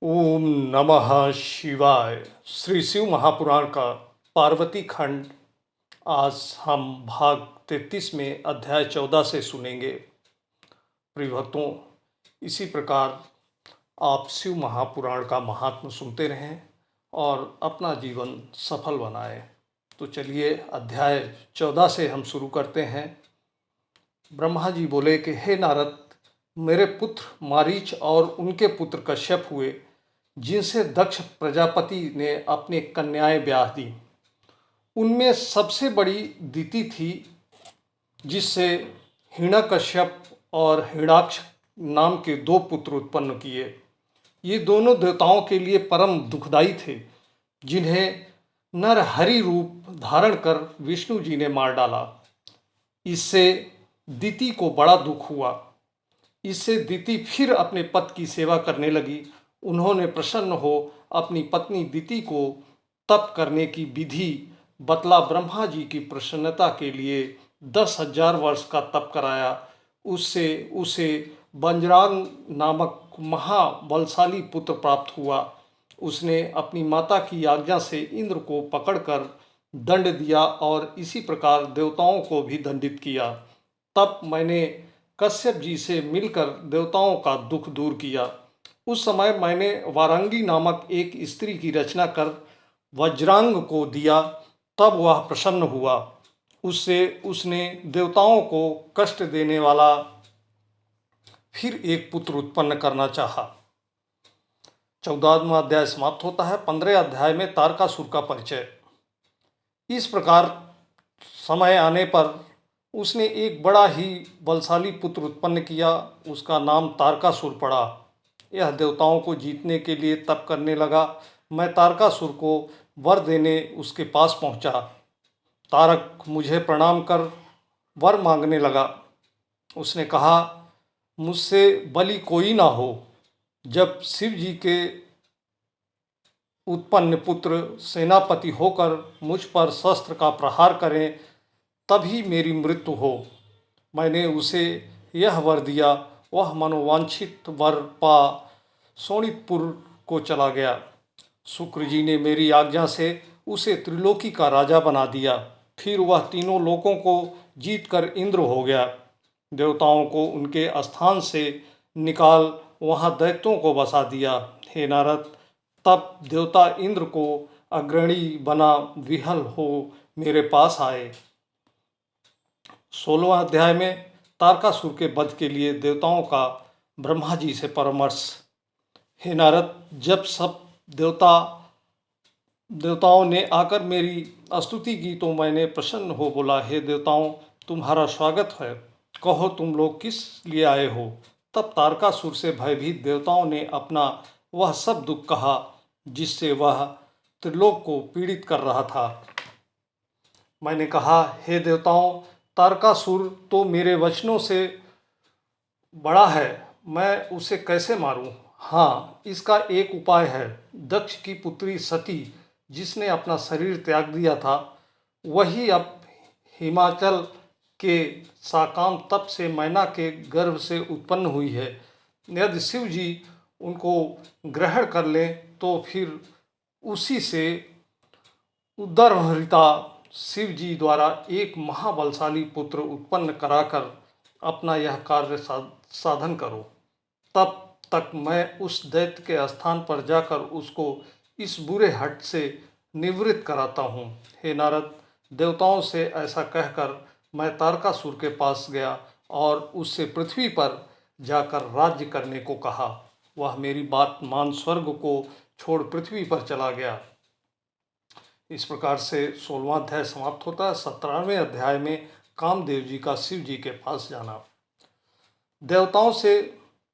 ओम नमः शिवाय। श्री शिव महापुराण का पार्वती खंड। आज हम भाग 33 में अध्याय 14 से सुनेंगे। प्रिय भक्तों, इसी प्रकार आप शिव महापुराण का महात्म सुनते रहें और अपना जीवन सफल बनाएं। तो चलिए अध्याय 14 से हम शुरू करते हैं। ब्रह्मा जी बोले कि हे नारद, मेरे पुत्र मारीच और उनके पुत्र कश्यप हुए, जिनसे दक्ष प्रजापति ने अपनी कन्याएं ब्याह दी। उनमें सबसे बड़ी दिति थी, जिससे हिरण्यकश्यप और हिरण्याक्ष नाम के दो पुत्र उत्पन्न किए। ये दोनों देवताओं के लिए परम दुखदाई थे, जिन्हें नरहरि रूप धारण कर विष्णु जी ने मार डाला। इससे दिति को बड़ा दुख हुआ। इससे दिति फिर अपने पति की सेवा करने लगी। उन्होंने प्रसन्न हो अपनी पत्नी दिति को तप करने की विधि बतला ब्रह्मा जी की प्रसन्नता के लिए 10,000 वर्ष का तप कराया। उससे उसे वज्रांग नामक महाबलशाली पुत्र प्राप्त हुआ। उसने अपनी माता की आज्ञा से इंद्र को पकड़कर दंड दिया और इसी प्रकार देवताओं को भी दंडित किया। तब मैंने कश्यप जी से मिलकर देवताओं का दुख दूर किया। उस समय मैंने वारांगी नामक एक स्त्री की रचना कर वज्रांग को दिया। तब वह प्रसन्न हुआ। उससे उसने देवताओं को कष्ट देने वाला फिर एक पुत्र उत्पन्न करना चाहा। 14वां अध्याय समाप्त होता है। 15वें अध्याय में तारकासुर का परिचय। इस प्रकार समय आने पर उसने एक बड़ा ही बलशाली पुत्र उत्पन्न किया। उसका नाम तारकासुर पड़ा। यह देवताओं को जीतने के लिए तप करने लगा। मैं तारकासुर को वर देने उसके पास पहुंचा। तारक मुझे प्रणाम कर वर मांगने लगा। उसने कहा, मुझसे बलि कोई ना हो। जब शिव जी के उत्पन्न पुत्र सेनापति होकर मुझ पर शस्त्र का प्रहार करें, तभी मेरी मृत्यु हो। मैंने उसे यह वर दिया। वह मनोवांछित वर पा शोणितपुर को चला गया। शुक्र जी ने मेरी आज्ञा से उसे त्रिलोकी का राजा बना दिया। फिर वह तीनों लोकों को जीतकर इंद्र हो गया। देवताओं को उनके स्थान से निकाल वहाँ दैत्यों को बसा दिया। हे नारद, तब देवता इंद्र को अग्रणी बना विहल हो मेरे पास आए। 16वां अध्याय में तारकासुर के वध के लिए देवताओं का ब्रह्मा जी से परामर्श। हे नारद, जब सब देवताओं ने आकर मेरी स्तुति की तो मैंने प्रसन्न हो बोला, हे देवताओं, तुम्हारा स्वागत है। कहो तुम लोग किस लिए आए हो। तब तारकासुर से भयभीत देवताओं ने अपना वह सब दुख कहा, जिससे वह त्रिलोक को पीड़ित कर रहा था। मैंने कहा, हे देवताओं, तारकासुर तो मेरे वचनों से बड़ा है। मैं उसे कैसे मारूं? हाँ, इसका एक उपाय है। दक्ष की पुत्री सती, जिसने अपना शरीर त्याग दिया था, वही अब हिमाचल के साकाम तप से मैना के गर्भ से उत्पन्न हुई है। यदि शिव जी उनको ग्रहण कर लें तो फिर उसी से उदरभरिता शिव जी द्वारा एक महाबलशाली पुत्र उत्पन्न कराकर अपना यह कार्य साधन करो। तब तक मैं उस दैत्य के स्थान पर जाकर उसको इस बुरे हट से निवृत्त कराता हूँ। हे नारद, देवताओं से ऐसा कहकर मैं तारकासुर के पास गया और उससे पृथ्वी पर जाकर राज्य करने को कहा। वह मेरी बात मान स्वर्ग को छोड़ पृथ्वी पर चला गया। इस प्रकार से 16वां अध्याय समाप्त होता है। 17वें अध्याय में कामदेव जी का शिव जी के पास जाना। देवताओं से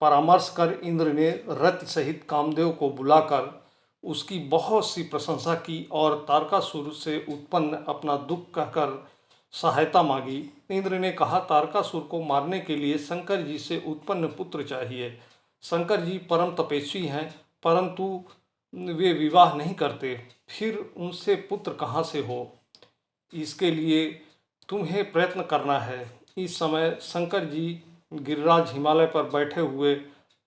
परामर्श कर इंद्र ने रथ सहित कामदेव को बुलाकर उसकी बहुत सी प्रशंसा की और तारकासुर से उत्पन्न अपना दुख कहकर सहायता मांगी। इंद्र ने कहा, तारकासुर को मारने के लिए शंकर जी से उत्पन्न पुत्र चाहिए। शंकर जी परम तपस्वी हैं, परंतु वे विवाह नहीं करते। फिर उनसे पुत्र कहाँ से हो? इसके लिए तुम्हें प्रयत्न करना है। इस समय शंकर जी गिरिराज हिमालय पर बैठे हुए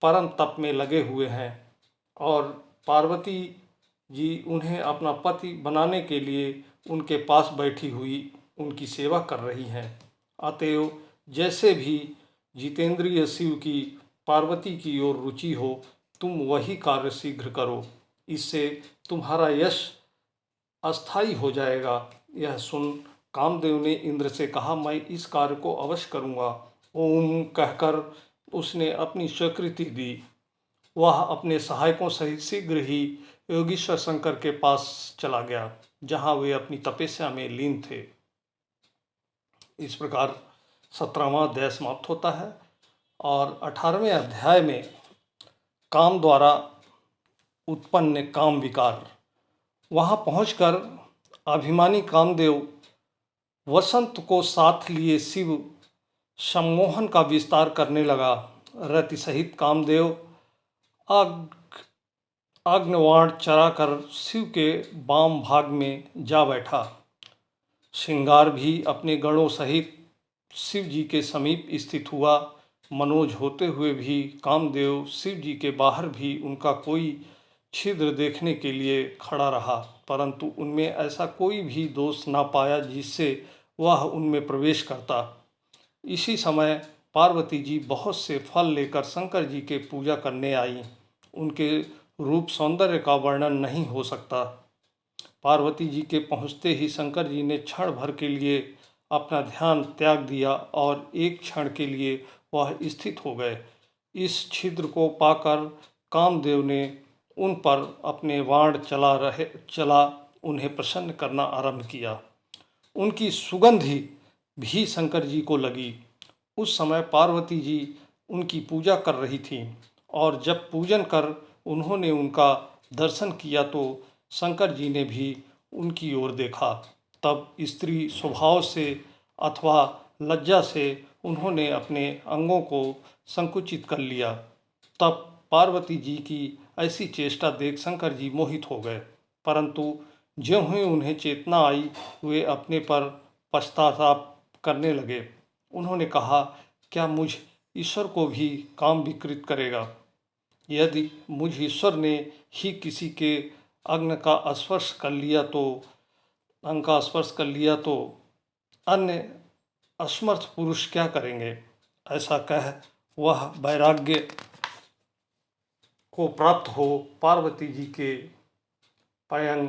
परम तप में लगे हुए हैं। और पार्वती जी उन्हें अपना पति बनाने के लिए उनके पास बैठी हुई उनकी सेवा कर रही हैं। अतएव जैसे भी जितेंद्रिय शिव की पार्वती की ओर रुचि हो, तुम वही कार्य शीघ्र करो, इससे तुम्हारा यश अस्थायी हो जाएगा। यह सुन कामदेव ने इंद्र से कहा, मैं इस कार्य को अवश्य करूँगा। ओम कहकर उसने अपनी स्वीकृति दी। वह अपने सहायकों सहित शीघ्र ही योगीश्वर शंकर के पास चला गया, जहाँ वे अपनी तपस्या में लीन थे। इस प्रकार 17वां अध्याय समाप्त होता है और 18वें अध्याय में काम द्वारा उत्पन्न काम विकार। वहाँ पहुंचकर अभिमानी कामदेव वसंत को साथ लिए शिव सम्मोहन का विस्तार करने लगा। रति सहित कामदेव अग्निवाण चराकर शिव के वाम भाग में जा बैठा। श्रृंगार भी अपने गणों सहित शिव जी के समीप स्थित हुआ। मनोज होते हुए भी कामदेव शिव जी के बाहर भी उनका कोई छिद्र देखने के लिए खड़ा रहा, परंतु उनमें ऐसा कोई भी दोष ना पाया जिससे वह उनमें प्रवेश करता। इसी समय पार्वती जी बहुत से फल लेकर शंकर जी के पूजा करने आई। उनके रूप सौंदर्य का वर्णन नहीं हो सकता। पार्वती जी के पहुँचते ही शंकर जी ने क्षण भर के लिए अपना ध्यान त्याग दिया और एक क्षण के लिए वह स्थित हो गए। इस छिद्र को पाकर कामदेव ने उन पर अपने बाण चला उन्हें प्रसन्न करना आरंभ किया। उनकी सुगंधि भी शंकर जी को लगी। उस समय पार्वती जी उनकी पूजा कर रही थीं और जब पूजन कर उन्होंने उनका दर्शन किया तो शंकर जी ने भी उनकी ओर देखा। तब स्त्री स्वभाव से अथवा लज्जा से उन्होंने अपने अंगों को संकुचित कर लिया। तब पार्वती जी की ऐसी चेष्टा देख शंकर जी मोहित हो गए, परंतु ज्यों ही उन्हें चेतना आई वे अपने पर पश्चाताप करने लगे। उन्होंने कहा, क्या मुझ ईश्वर को भी काम विकृत करेगा? यदि मुझ ईश्वर ने ही किसी के अंग का स्पर्श कर लिया तो अन्य असमर्थ पुरुष क्या करेंगे? ऐसा कह वह वैराग्य को प्राप्त हो पार्वती जी के पयंग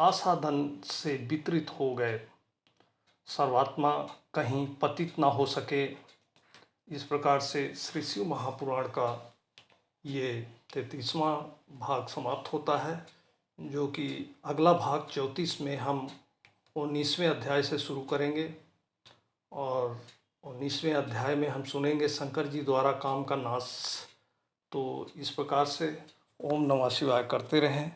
आसादन से वितरित हो गए। सर्वात्मा कहीं पतित ना हो सके। इस प्रकार से श्री शिव महापुराण का ये 33वां भाग समाप्त होता है, जो कि अगला भाग 34 में हम 19वें अध्याय से शुरू करेंगे और 19वें अध्याय में हम सुनेंगे शंकर जी द्वारा काम का नाश। तो इस प्रकार से ओम नमः शिवाय करते रहें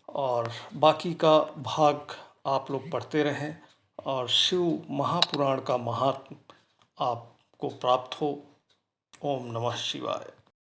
और बाकी का भाग आप लोग पढ़ते रहें और शिव महापुराण का महात्म आपको प्राप्त हो। ओम नमः शिवाय।